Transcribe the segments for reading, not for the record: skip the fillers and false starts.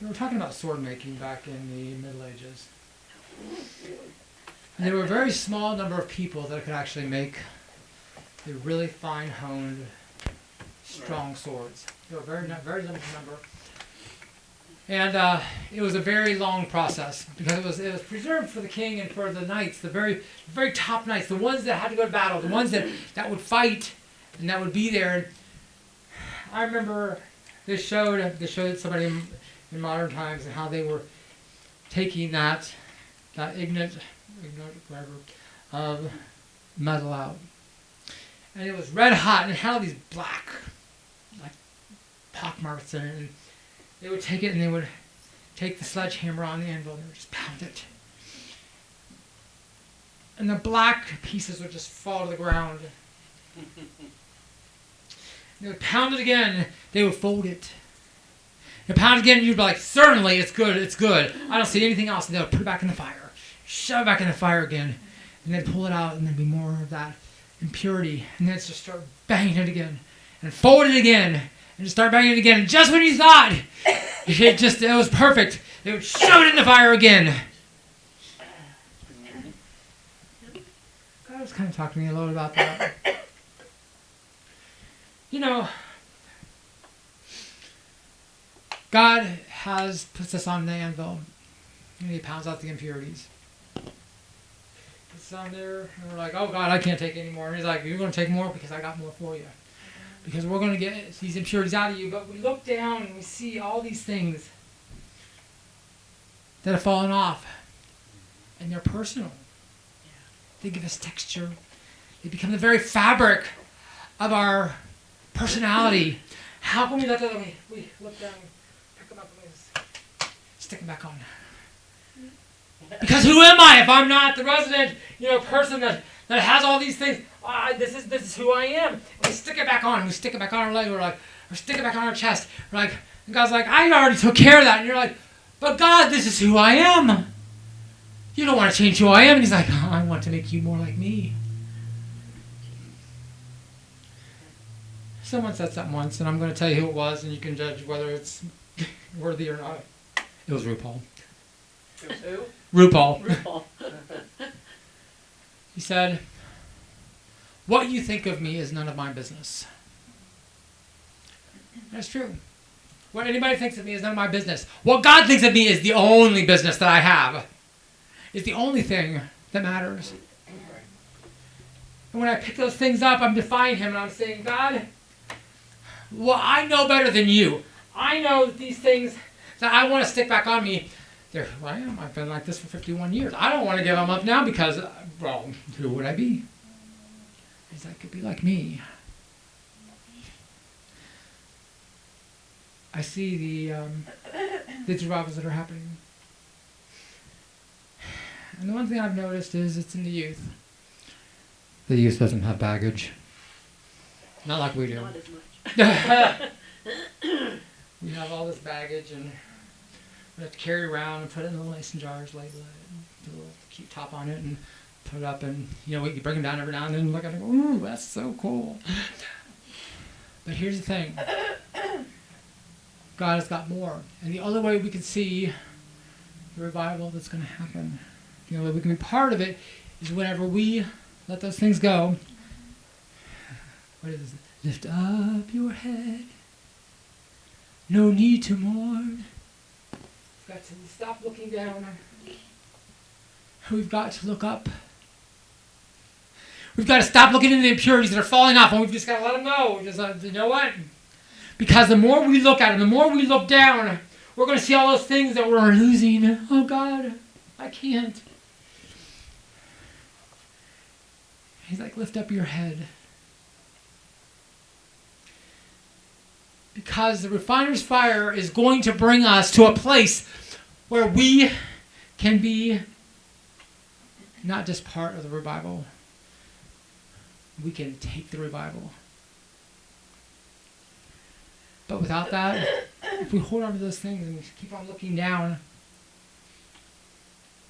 We were talking about sword making back in the Middle Ages. And there were a very small number of people that could actually make the really fine honed, strong swords. There were very limited number. And it was a very long process because it was preserved for the king and for the knights, the very top knights, the ones that had to go to battle, the ones that would fight and that would be there. I remember they showed somebody in modern times and how they were taking that ignorant whatever of metal out, and it was red hot and it had all these black like pock marks in it. And they would take it and they would take the sledgehammer on the anvil and they would just pound it. And the black pieces would just fall to the ground. They would pound it again. They would fold it. They pound it again and you'd be like, certainly it's good, it's good. I don't see anything else. And they would put it back in the fire. Shove it back in the fire again. And they'd pull it out and there'd be more of that impurity. And then just start banging it again. And fold it again. And just start banging it again. And just when you thought it was perfect, they would shove it in the fire again. God was kind of talking to me a little about that. You know, God puts us on the anvil. And he pounds out the impurities. Puts it on there. And we're like, oh God, I can't take any more. And he's like, you're going to take more because I got more for you. Because we're going to get these impurities out of you. But we look down and we see all these things that have fallen off. And they're personal. They give us texture. They become the very fabric of our personality. How can we let that we look down, pick them up, and we stick them back on? Because who am I if I'm not the resident, person that has all these things? This is who I am. And we stick it back on. We stick it back on our leg. Or stick it back on our chest. We're like, and God's like, I already took care of that. And you're like, but God, this is who I am. You don't want to change who I am. And he's like, oh, I want to make you more like me. Someone said something once, and I'm going to tell you who it was, and you can judge whether it's worthy or not. It was RuPaul. It was who? RuPaul. He said, what you think of me is none of my business. That's true. What anybody thinks of me is none of my business. What God thinks of me is the only business that I have. It's the only thing that matters. And when I pick those things up, I'm defying him and I'm saying, God, well, I know better than you. I know that these things that I want to stick back on me, they're who I am. I've been like this for 51 years. I don't want to give them up now because, well, who would I be? He's like, could be like me. I see the revivals that are happening. And the one thing I've noticed is it's in the youth. The youth doesn't have baggage. Not like we do. Not as much. We have all this baggage and we have to carry it around and put it in little mason jars, label it, and put a little cute top on it and put it up and, we can bring them down every now and then and look at it and go, ooh, that's so cool. But here's the thing. God has got more. And the only way we can see the revival that's going to happen, the only way we can be part of it, is whenever we let those things go. What is it? Lift up your head. No need to mourn. We've got to stop looking down. We've got to look up. We've got to stop looking into the impurities that are falling off, and we've just got to let them go. You know what? Because the more we look at them, the more we look down, we're going to see all those things that we're losing. Oh, God, I can't. He's like, lift up your head. Because the refiner's fire is going to bring us to a place where we can be not just part of the revival. We can take the revival. But without that, if we hold on to those things and keep on looking down,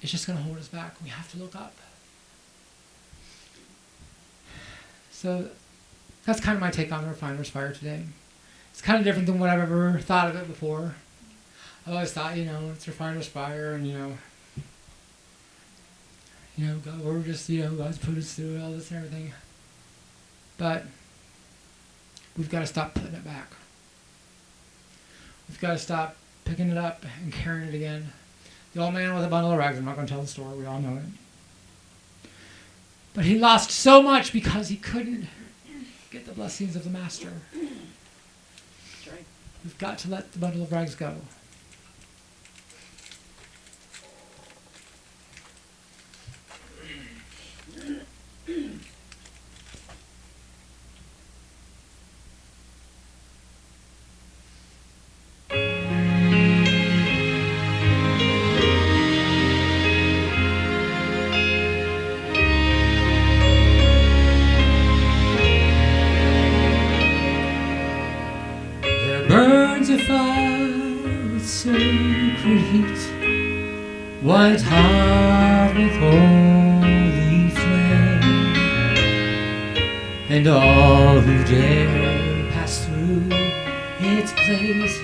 it's just going to hold us back. We have to look up. So that's kind of my take on the refiner's fire today. It's kind of different than what I've ever thought of it before. I always thought, it's refiner's fire, and God, we're just, God's put us through all this and everything. But we've got to stop putting it back. We've got to stop picking it up and carrying it again. The old man with a bundle of rags, I'm not going to tell the story, we all know it. But he lost so much because he couldn't get the blessings of the master. That's right. We've got to let the bundle of rags go. Burns a fire with sacred heat, white hot with holy flame, and all who dare pass through its place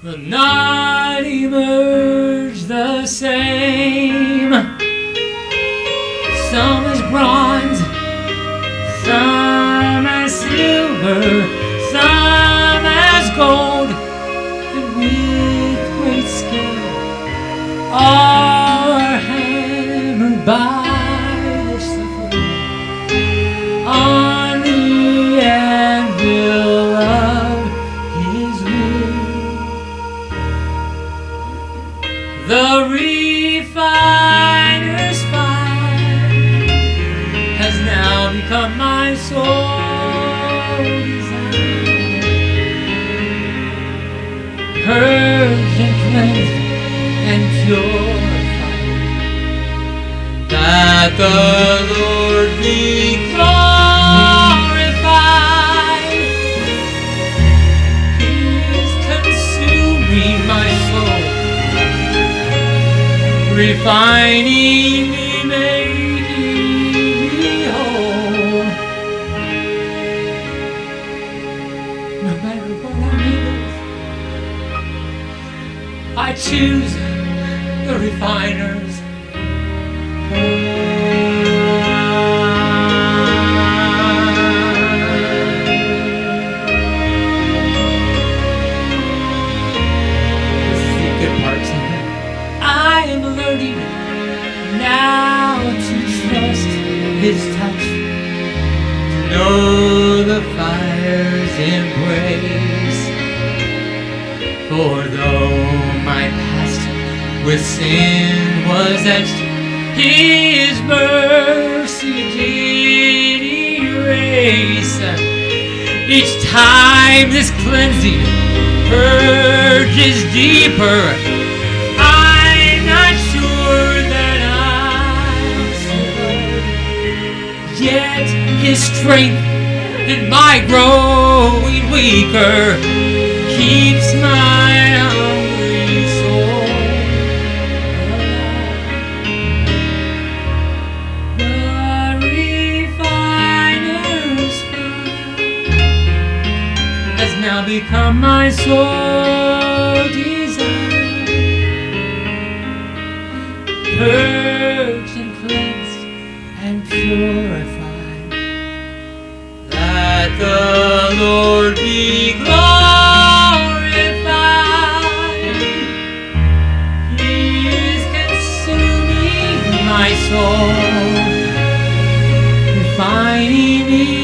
will not emerge the same. Some as bronze, some as silver, some as gold, and with great skill are hammered by the sufferer on the anvil of his will. The refiner's fire has now become my soul. Purged and cleansed and purified, that the Lord be glorified. He is consuming my soul, refining me, making me whole. No matter what I'm able, I choose the refiners. This is the good part. I am learning now to trust His touch, to know the fire's embrace. For though my past with sin was etched, His mercy did erase. Each time this cleansing purges deeper, I'm not sure that I'm so good. Yet His strength in my growing weaker keeps my hungry soul alive. The refiner's fire has now become my sole desire, purged and cleansed and purified, that the Lord be glorified. My soul, refining me.